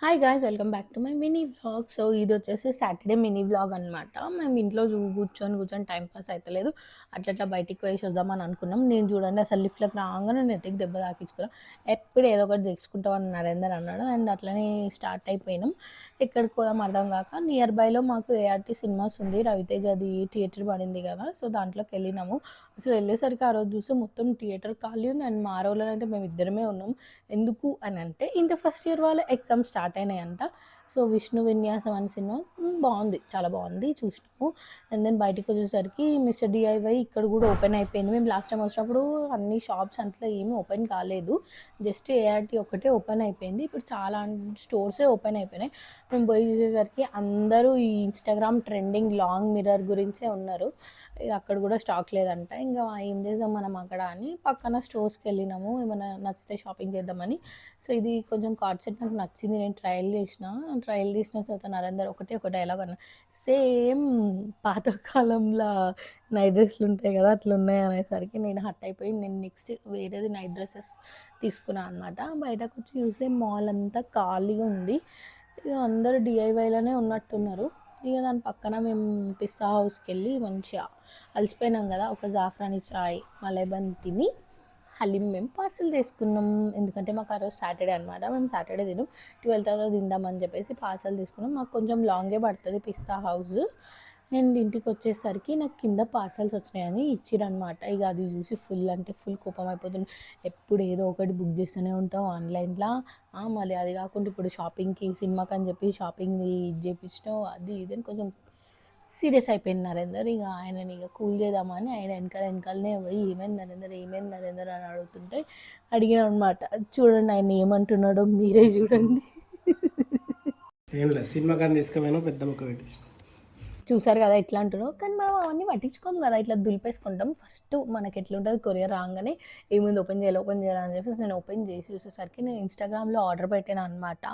Hi guys, welcome back to my mini vlog. So ఇది వచ్చేసి Saturday mini vlog అనమాట. మేము ఇంట్లో కూర్చొని టైం పాస్ అవుతలేదు, అట్లా బయటికి పోయేసి వద్దామని అనుకున్నాం. నేను చూడండి అసలు లిఫ్ట్లోకి రాగానే నేను ఎత్తికి దెబ్బ తాకించుకున్నాను. ఎప్పుడు ఏదో ఒకటి తెచ్చుకుంటామని నరేందర్ అన్నాడు. అండ్ అట్లనే స్టార్ట్ అయిపోయినాం. ఎక్కడికి పోదాం అర్థం కాక నియర్ బైలో మాకు ఏఆర్టీ సినిమాస్ ఉంది, రవితేజది థియేటర్ పడింది కదా, సో దాంట్లోకి వెళ్ళినాము. అసలు వెళ్ళేసరికి ఆ రోజు చూస్తే మొత్తం థియేటర్ ఖాళీ ఉంది. అండ్ మా రోజులో అయితే మేము ఇద్దరమే ఉన్నాం. ఎందుకు అని అంటే ఇంటర్ ఫస్ట్ ఇయర్ వాళ్ళ ఎగ్జామ్స్ స్టార్ట్ అయినాయంట. సో విష్ణు విన్యాసం అని సినిమా బాగుంది, చాలా బాగుంది, చూసినాము. అండ్ దెన్ బయటకు వచ్చేసరికి మిస్టర్ డిఐవై ఇక్కడ కూడా ఓపెన్ అయిపోయింది. మేము లాస్ట్ టైం వచ్చినప్పుడు అన్ని షాప్స్ అంతలో ఏమీ ఓపెన్ కాలేదు, జస్ట్ ఏఆర్టీ ఒకటే ఓపెన్ అయిపోయింది. ఇప్పుడు చాలా స్టోర్సే ఓపెన్ అయిపోయినాయి. మేము పోయి చూసేసరికి అందరూ ఈ ఇన్స్టాగ్రామ్ ట్రెండింగ్ లాంగ్ మిర్రర్ గురించే ఉన్నారు. ఇక అక్కడ కూడా స్టాక్ లేదంట. ఇంకా ఏం చేద్దాం మనం అక్కడ అని పక్కన స్టోర్స్కి వెళ్ళినాము, ఏమైనా నచ్చితే షాపింగ్ చేద్దామని. సో ఇది కొంచెం కార్డ్ సెట్ నాకు నచ్చింది, నేను ట్రయల్ చేసిన తర్వాత నరేందర్ ఒక డైలాగ్ అన్న, సేమ్ పాతకాలంలో నైట్ డ్రెస్లు ఉంటాయి కదా అట్లా ఉన్నాయి అనేసరికి నేను హట్ అయిపోయి నేను నెక్స్ట్ వేరేది నైట్ డ్రెస్సెస్ తీసుకున్నాను అనమాట. బయటకు వచ్చి చూసే మాల్ అంతా ఖాళీగా ఉంది. ఇక అందరూ డిఐవైలోనే ఉన్నట్టున్నారు. ఇక దాని పక్కన మేము పిస్తా హౌస్కి వెళ్ళి మంచిగా అలసిపోయినాం కదా, ఒక జాఫ్రాని చాయ్ మలైబన్ తిని హలీం మేము పార్సల్ చేసుకున్నాం. ఎందుకంటే మాకు ఆ రోజు సాటర్డే అనమాట, మేము సాటర్డే తిన్నాం, 12 తర్వాత తిందామని చెప్పేసి పార్సల్ తీసుకున్నాం. మాకు కొంచెం లాంగే పడుతుంది పిస్తా హౌస్. అండ్ ఇంటికి వచ్చేసరికి నాకు కింద పార్సల్స్ వచ్చినాయని ఇచ్చిరనమాట. ఇక అది చూసి ఫుల్ అంటే ఫుల్ కోపం అయిపోతుంది. ఎప్పుడు ఏదో ఒకటి బుక్ చేస్తూనే ఉంటాం ఆన్లైన్లో, మళ్ళీ అది కాకుండా ఇప్పుడు షాపింగ్కి సినిమాకి అని చెప్పి షాపింగ్ది ఇది చేయించినావు అది ఇది అని కొంచెం సీరియస్ అయిపోయింది నరేందర్. ఇక ఆయనని ఇక కూల్ చేద్దామని ఆయన వెనకాలనే పోయి ఏమైంది నరేందర్ అని అడుగుతుంటే అడిగాను అనమాట. చూడండి ఆయన ఏమంటున్నాడో మీరే చూడండి. ఏం లేదు, సినిమా కానీ తీసుకుపోయినా పెద్ద ముక్క పెట్టేసి చూసారు కదా ఎట్లా అంటున్నావు, కానీ మనం అవన్నీ పట్టించుకోము కదా, ఇట్లా దులిపేసుకుంటాం. ఫస్ట్ మనకి ఎట్లుంటుంది, కొరియర్ రాగానే ఏముంది ఓపెన్ చేయాలి అని చెప్పేసి నేను ఓపెన్ చేసి చూసేసరికి నేను ఇన్స్టాగ్రామ్లో ఆర్డర్ పెట్టాను అనమాట.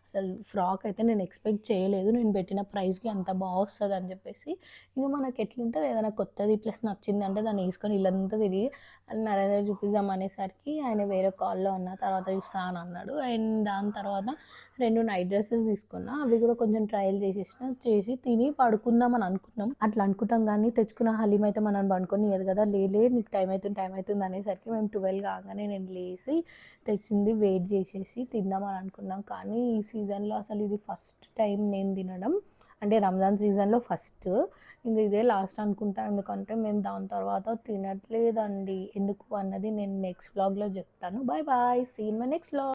అసలు ఫ్రాక్ అయితే నేను ఎక్స్పెక్ట్ చేయలేదు, నేను పెట్టిన ప్రైస్కి అంత బాగా వస్తుంది అని చెప్పేసి. ఇంకా మనకి ఎట్లుంటుంది ఏదైనా కొత్తది ప్లస్ నచ్చింది అంటే దాన్ని వేసుకొని ఇల్లంతా తిరిగి నరేంద్ర చూపిద్దాం అనేసరికి ఆయన వేరే కాల్లో ఉన్న తర్వాత చూస్తా అని అన్నాడు. అండ్ దాని తర్వాత 2 నైట్ డ్రెస్సెస్ తీసుకున్నా, అవి కూడా కొంచెం ట్రయల్ చేసి తిని పడుకుందాం అని అనుకున్నాం. అట్లా అనుకుంటాం కానీ తెచ్చుకున్న హలీం అయితే మనం పండుకొనియదు కదా. నీకు టైం అవుతుంది అనేసరికి మేము 12 కాగానే నేను లేచి తెచ్చింది వెయిట్ చేసేసి తిందామని అనుకున్నాం. కానీ ఈ సీజన్లో అసలు ఇది ఫస్ట్ టైం నేను తినడం, అంటే రంజాన్ సీజన్లో ఫస్ట్. ఇంకా ఇదే లాస్ట్ అనుకుంటా, ఎందుకంటే మేము దాని తర్వాత తినట్లేదండి. ఎందుకు అన్నది నేను నెక్స్ట్ వ్లాగ్లో చెప్తాను. Bye bye, see in my next vlog.